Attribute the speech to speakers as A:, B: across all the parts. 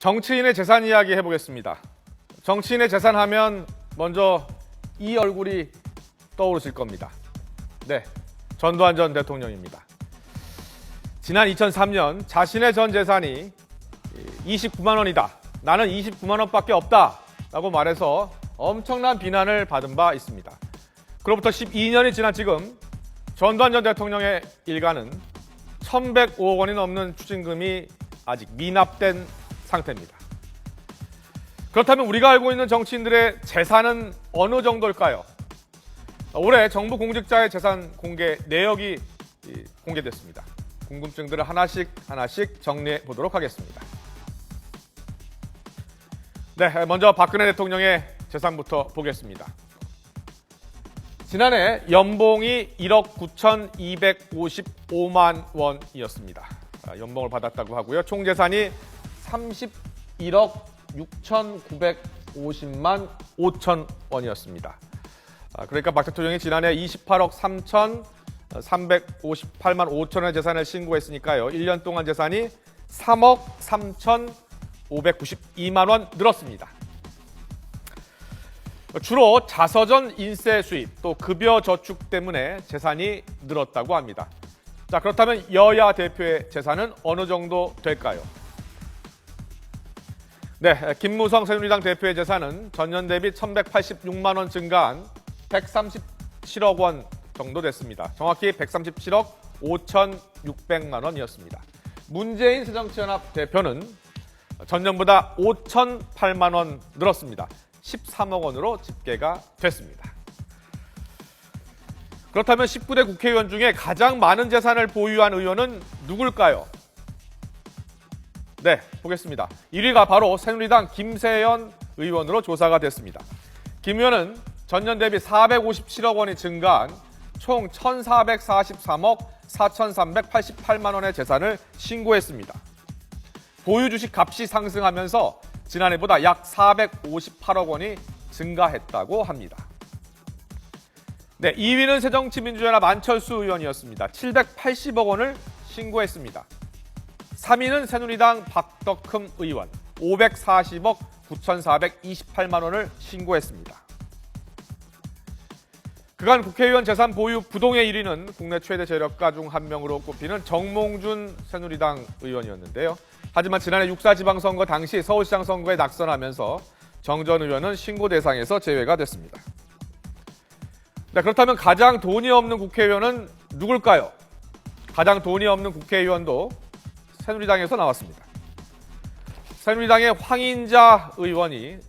A: 정치인의 재산 이야기 해보겠습니다. 정치인의 재산 하면 먼저 이 얼굴이 떠오르실 겁니다. 네, 전두환 전 대통령입니다. 지난 2003년 자신의 전 재산이 29만 원이다. 나는 29만 원밖에 없다. 라고 말해서 엄청난 비난을 받은 바 있습니다. 그로부터 12년이 지난 지금 전두환 전 대통령의 일가는 1,105억 원이 넘는 추징금이 아직 미납된 상태입니다. 그렇다면 우리가 알고 있는 정치인들의 재산은 어느 정도일까요? 올해 정부 공직자의 재산 공개 내역이 공개됐습니다. 궁금증들을 하나씩 정리해 보도록 하겠습니다. 네, 먼저 박근혜 대통령의 재산부터 보겠습니다. 지난해 연봉이 1억 9,255만 원이었습니다. 연봉을 받았다고 하고요. 총 재산이 31억 6,950만 5천 원이었습니다. 그러니까 박 대통령이 지난해 28억 3,358만 5천 원의 재산을 신고했으니까요. 1년 동안 재산이 3억 3,592만 원 늘었습니다. 주로 자서전 인세 수입, 또 급여 저축 때문에 재산이 늘었다고 합니다. 자, 그렇다면 여야 대표의 재산은 어느 정도 될까요? 네, 김무성 새누리당 대표의 재산은 전년 대비 1,186만 원 증가한 137억 원 정도 됐습니다. 정확히 137억 5,600만 원이었습니다. 문재인 새정치연합 대표는 전년보다 5,008만 원 늘었습니다. 13억 원으로 집계가 됐습니다. 그렇다면 19대 국회의원 중에 가장 많은 재산을 보유한 의원은 누굴까요? 네, 보겠습니다. 1위가 바로 새누리당 김세연 의원으로 조사가 됐습니다. 김 의원은 전년 대비 457억 원이 증가한 총 1,443억 4,388만 원의 재산을 신고했습니다. 보유 주식 값이 상승하면서 지난해보다 약 458억 원이 증가했다고 합니다. 네, 2위는 새정치민주연합 안철수 의원이었습니다. 780억 원을 신고했습니다. 3위는 새누리당 박덕흠 의원, 540억 9,428만 원을 신고했습니다. 그간 국회의원 재산 보유 부동의 1위는 국내 최대 재력가 중 한 명으로 꼽히는 정몽준 새누리당 의원이었는데요. 하지만 지난해 6.4 지방선거 당시 서울시장 선거에 낙선하면서 정 전 의원은 신고 대상에서 제외가 됐습니다. 네, 그렇다면 가장 돈이 없는 국회의원은 누굴까요? 가장 돈이 없는 국회의원도 새누리당에서 나왔습니다. 새누리당의 황인자 의원이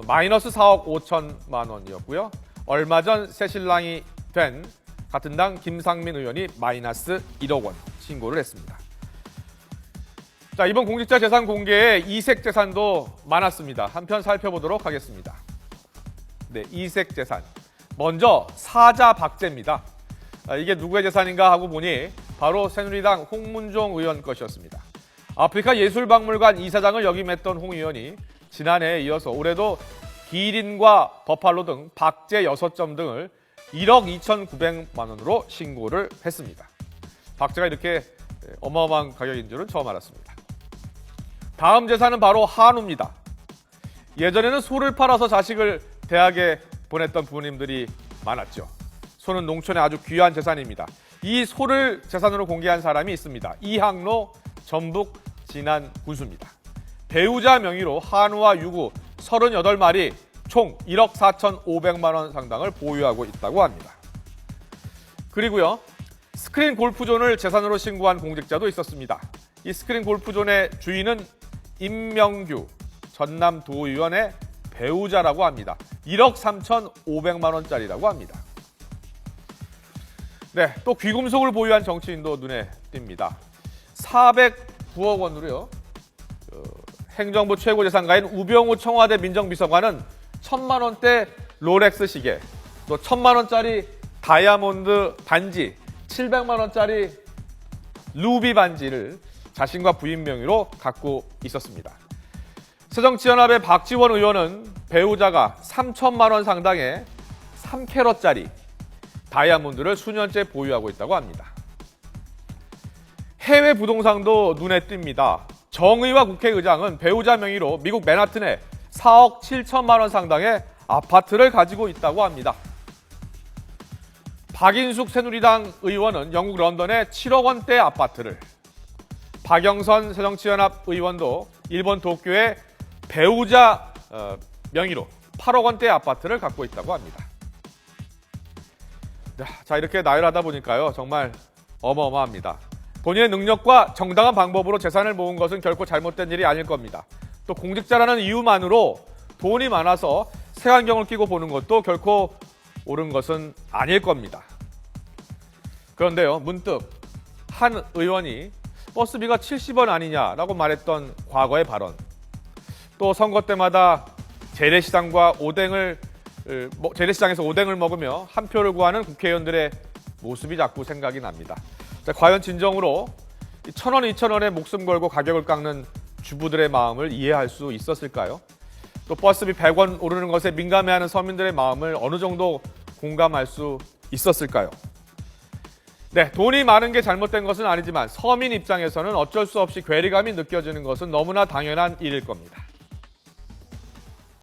A: 마이너스 4억 5천만 원이었고요. 얼마 전 새신랑이 된 같은 당 김상민 의원이 마이너스 1억 원 신고를 했습니다. 자, 이번 공직자 재산 공개에 이색 재산도 많았습니다. 한편 살펴보도록 하겠습니다. 네, 이색 재산. 먼저 사자 박제입니다. 이게 누구의 재산인가 하고 보니 바로 새누리당 홍문종 의원 것이었습니다. 아프리카 예술박물관 이사장을 역임했던 홍 의원이 지난해에 이어서 올해도 기린과 버팔로 등 박제 6점 등을 1억 2,900만 원으로 신고를 했습니다. 박제가 이렇게 어마어마한 가격인 줄은 처음 알았습니다. 다음 재산은 바로 한우입니다. 예전에는 소를 팔아서 자식을 대학에 보냈던 부모님들이 많았죠. 소는 농촌의 아주 귀한 재산입니다. 이 소를 재산으로 공개한 사람이 있습니다. 이항로 전북 진안 군수입니다. 배우자 명의로 한우와 유구 38마리 총 1억 4,500만 원 상당을 보유하고 있다고 합니다. 그리고요, 스크린 골프존을 재산으로 신고한 공직자도 있었습니다. 이 스크린 골프존의 주인은 임명규 전남도의원의 배우자라고 합니다. 1억 3,500만 원짜리라고 합니다. 네, 또 귀금속을 보유한 정치인도 눈에 띕니다. 409억 원으로요. 행정부 최고재산가인 우병우 청와대 민정비서관은 1,000만 원대 롤렉스 시계, 또 1,000만 원짜리 다이아몬드 반지, 700만 원짜리 루비 반지를 자신과 부인 명의로 갖고 있었습니다. 새정치연합의 박지원 의원은 배우자가 3,000만 원 상당의 3캐럿짜리 다이아몬드를 수년째 보유하고 있다고 합니다. 해외 부동산도 눈에 띕니다. 정의와 국회의장은 배우자 명의로 미국 맨하튼에 4억 7천만 원 상당의 아파트를 가지고 있다고 합니다. 박인숙 새누리당 의원은 영국 런던에 7억 원대 아파트를, 박영선 새정치연합 의원도 일본 도쿄에 배우자 명의로 8억 원대 아파트를 갖고 있다고 합니다. 자, 이렇게 나열하다 보니까요, 정말 어마어마합니다. 본인의 능력과 정당한 방법으로 재산을 모은 것은 결코 잘못된 일이 아닐 겁니다. 또 공직자라는 이유만으로 돈이 많아서 색안경을 끼고 보는 것도 결코 옳은 것은 아닐 겁니다. 그런데요, 문득 한 의원이 버스비가 70원 아니냐라고 말했던 과거의 발언, 또 선거 때마다 재래시장에서 오뎅을 먹으며 한 표를 구하는 국회의원들의 모습이 자꾸 생각이 납니다. 자, 과연 진정으로 1,000원, 2,000원에 목숨 걸고 가격을 깎는 주부들의 마음을 이해할 수 있었을까요? 또 버스비 100원 오르는 것에 민감해하는 서민들의 마음을 어느 정도 공감할 수 있었을까요? 네, 돈이 많은 게 잘못된 것은 아니지만 서민 입장에서는 어쩔 수 없이 괴리감이 느껴지는 것은 너무나 당연한 일일 겁니다.